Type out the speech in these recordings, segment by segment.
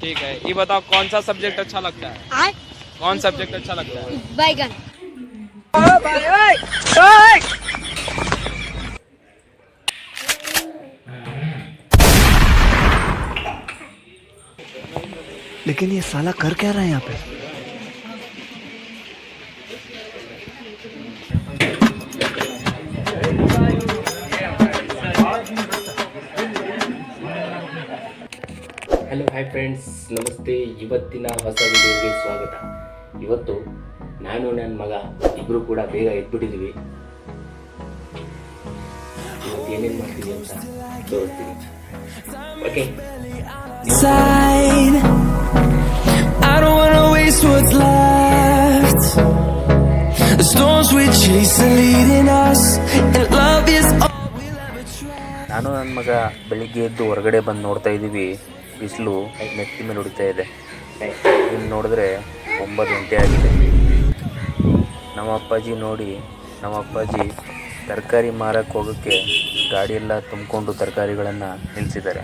ठीक है, ये बताओ कौन सा सब्जेक्ट अच्छा लगता है? कौन सब्जेक्ट अच्छा लगता है? बैगन। लेकिन ये साला कर क्या रहा है यहाँ पे? ಹಲೋ ಹಾಯ್ ಫ್ರೆಂಡ್ಸ್, ನಮಸ್ತೆ. ಇವತ್ತಿನ ಹೊಸ ವಿಡಿಯೋಗೆ ಸ್ವಾಗತ. ಇವತ್ತು ನಾನು ನನ್ನ ಮಗ ಇಬ್ಬರು ಕೂಡ ಬೇಗ ಎದ್ಬಿಟ್ಟಿದ್ದೀವಿ. ಇವತ್ತು ಏನೇನು ಮಾಡ್ತೀವಿ ಅಂತ ತೋರಿಸ್ತೀನಿ. Okay, I don't wanna waste what's left. The storms we chase are leading us, and love is all we'll ever try. ನಾನು ನನ್ನ ಮಗ ಬೆಳಿಗ್ಗೆ ಎದ್ದು ಹೊರಗಡೆ ಬಂದು ನೋಡ್ತಾ ಇದ್ದೀವಿ. ಬಿಸಿಲು ನೆತ್ತಿ ಮೇಲೆ ಹೊಡಿತಾ ಇದೆ. ಇನ್ನು ನೋಡಿದ್ರೆ 9 ಗಂಟೆ ಆಗಿದೆ. ನಮ್ಮ ಅಪ್ಪಾಜಿ ತರಕಾರಿ ಮಾರಕ್ಕೆ ಹೋಗೋಕ್ಕೆ ಗಾಡಿಯೆಲ್ಲ ತುಂಬಿಕೊಂಡು ತರಕಾರಿಗಳನ್ನು ನಿಲ್ಲಿಸಿದ್ದಾರೆ.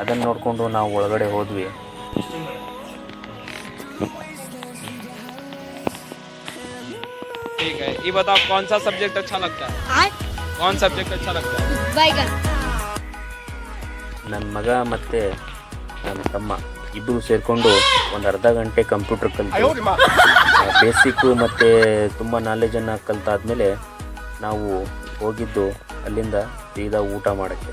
ಅದನ್ನು ನೋಡಿಕೊಂಡು ನಾವು ಒಳಗಡೆ ಹೋದ್ವಿ. ठीक है, ये बताओ कौन सा सब्जेक्ट अच्छा लगता है? कौन सब्जेक्ट अच्छा लगता है? बैगन। ನನ್ನ ಮಗ ಮತ್ತು ನನ್ನ ತಮ್ಮ ಇಬ್ಬರು ಸೇರಿಕೊಂಡು ಒಂದು ಅರ್ಧ ಗಂಟೆ ಕಂಪ್ಯೂಟರ್ ಕಲಿತು ಬೇಸಿಕ್ಕು ಮತ್ತು ತುಂಬ ನಾಲೆಜನ್ನು ಕಲಿತಾದ್ಮೇಲೆ ನಾವು ಹೋಗಿದ್ದು ಅಲ್ಲಿಂದ ಸೀದಾ ಊಟ ಮಾಡೋಕ್ಕೆ.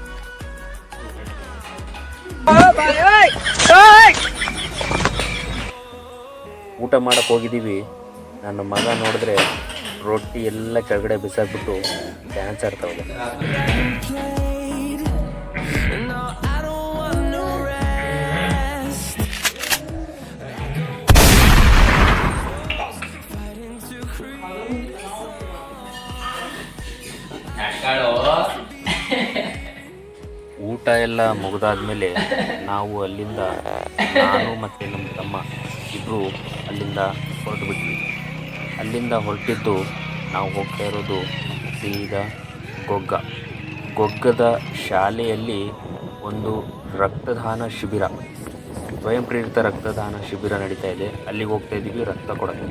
ಊಟ ಮಾಡೋಕ್ಕೆ ಹೋಗಿದ್ದೀವಿ. ನನ್ನ ಮಗ ನೋಡಿದ್ರೆ ರೊಟ್ಟಿ ಎಲ್ಲ ಕೆಳಗಡೆ ಬಿಸಾಕ್ಬಿಟ್ಟು ಡ್ಯಾನ್ಸ್ ಆಡ್ತಾವೆ. ಊಟ ಎಲ್ಲ ಮುಗಿದಾದ್ಮೇಲೆ ನಾವು ಅಲ್ಲಿಂದ ನಾನು ಮತ್ತು ನಮ್ಮ ತಮ್ಮ ಇಬ್ಬರು ಅಲ್ಲಿಂದ ಹೊರಟುಬಿಟ್ವಿ. ಅಲ್ಲಿಂದ ಹೊರಟಿದ್ದು ನಾವು ಹೋಗ್ತಾ ಇರೋದು ಸೀದಾ ಗೊಗ್ಗದ ಶಾಲೆಯಲ್ಲಿ ಒಂದು ರಕ್ತದಾನ ಶಿಬಿರ, ಸ್ವಯಂ ಪ್ರೇರಿತ ರಕ್ತದಾನ ಶಿಬಿರ ನಡೀತಾ ಇದೆ. ಅಲ್ಲಿಗೆ ಹೋಗ್ತಾ ಇದ್ದೀವಿ ರಕ್ತ ಕೊಡೋಕ್ಕೆ.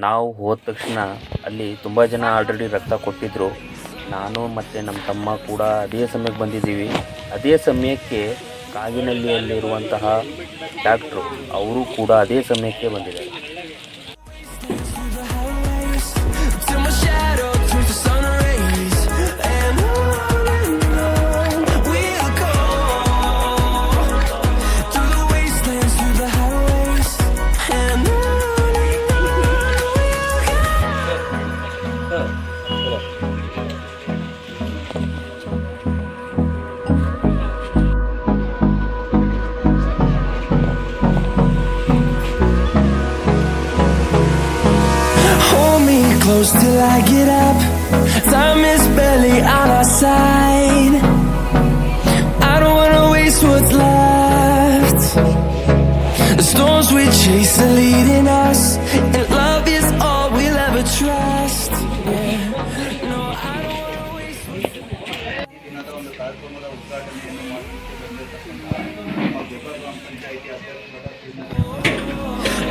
ನಾವು ಹೋದ ತಕ್ಷಣ ಅಲ್ಲಿ ತುಂಬ ಜನ ಆಲ್ರೆಡಿ ರಕ್ತ ಕೊಟ್ಟಿದ್ದರು. ನಾನು ಮತ್ತು ನಮ್ಮ ತಮ್ಮ ಕೂಡ ಅದೇ ಸಮಯಕ್ಕೆ ಬಂದಿದ್ದೀವಿ. ಅದೇ ಸಮಯಕ್ಕೆ ಕಾಗಿನಲ್ಲಿರುವಂತಹ ಡಾಕ್ಟ್ರು ಅವರು ಕೂಡ ಅದೇ ಸಮಯಕ್ಕೆ ಬಂದಿದ್ದಾರೆ. Close till I get up. Time is barely on our side. I don't wanna waste what's left. The storms we chase are leading us, and love is all we'll ever trust. Yeah. No, I don't wanna waste what's left.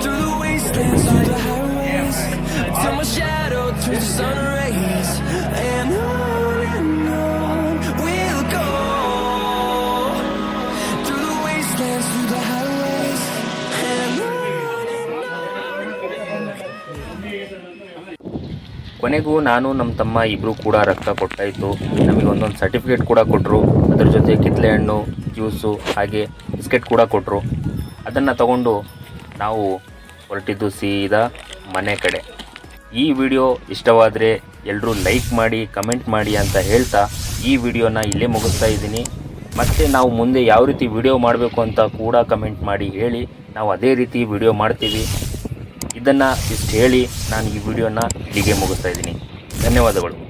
Through the wastelands, through the highways, till my shadow turns to sun rays, and on we'll go. Through the wastelands, through the highways, and on. ಕೊನೆಗೂ ನಾನು ನಮ್ಮ ತಮ್ಮ ಇಬ್ಬರು ಕೂಡ ರಕ್ತ ಕೊಟ್ಟಾಯಿತು. ನಮಗೆ ಒಂದೊಂದು certificate ಕೂಡ ಕೊಟ್ಟರು. ಅದ್ರ ಜೊತೆ ಕಿತ್ತಳೆ ಹಣ್ಣು, ಜ್ಯೂಸು, ಹಾಗೆ ಬಿಸ್ಕೆಟ್ ಕೂಡ ಕೊಟ್ಟರು. ಅದನ್ನು ತಗೊಂಡು ನಾವು ಹೊರಟಿದ್ದು ಸೀದಾ ಮನೆ ಕಡೆ. ಈ ವಿಡಿಯೋ ಇಷ್ಟವಾದರೆ ಎಲ್ಲರೂ ಲೈಕ್ ಮಾಡಿ ಕಮೆಂಟ್ ಮಾಡಿ ಅಂತ ಹೇಳ್ತಾ ಈ ವಿಡಿಯೋನ ಇಲ್ಲೇ ಮುಗಿಸ್ತಾ ಇದ್ದೀನಿ. ಮತ್ತು ನಾವು ಮುಂದೆ ಯಾವ ರೀತಿ ವಿಡಿಯೋ ಮಾಡಬೇಕು ಅಂತ ಕೂಡ ಕಮೆಂಟ್ ಮಾಡಿ ಹೇಳಿ, ನಾವು ಅದೇ ರೀತಿ ವಿಡಿಯೋ ಮಾಡ್ತೀವಿ. ಇದನ್ನು ಇಷ್ಟು ಹೇಳಿ ನಾನು ಈ ವಿಡಿಯೋನ ಇಲ್ಲಿಗೆ ಮುಗಿಸ್ತಾ ಇದ್ದೀನಿ. ಧನ್ಯವಾದಗಳು.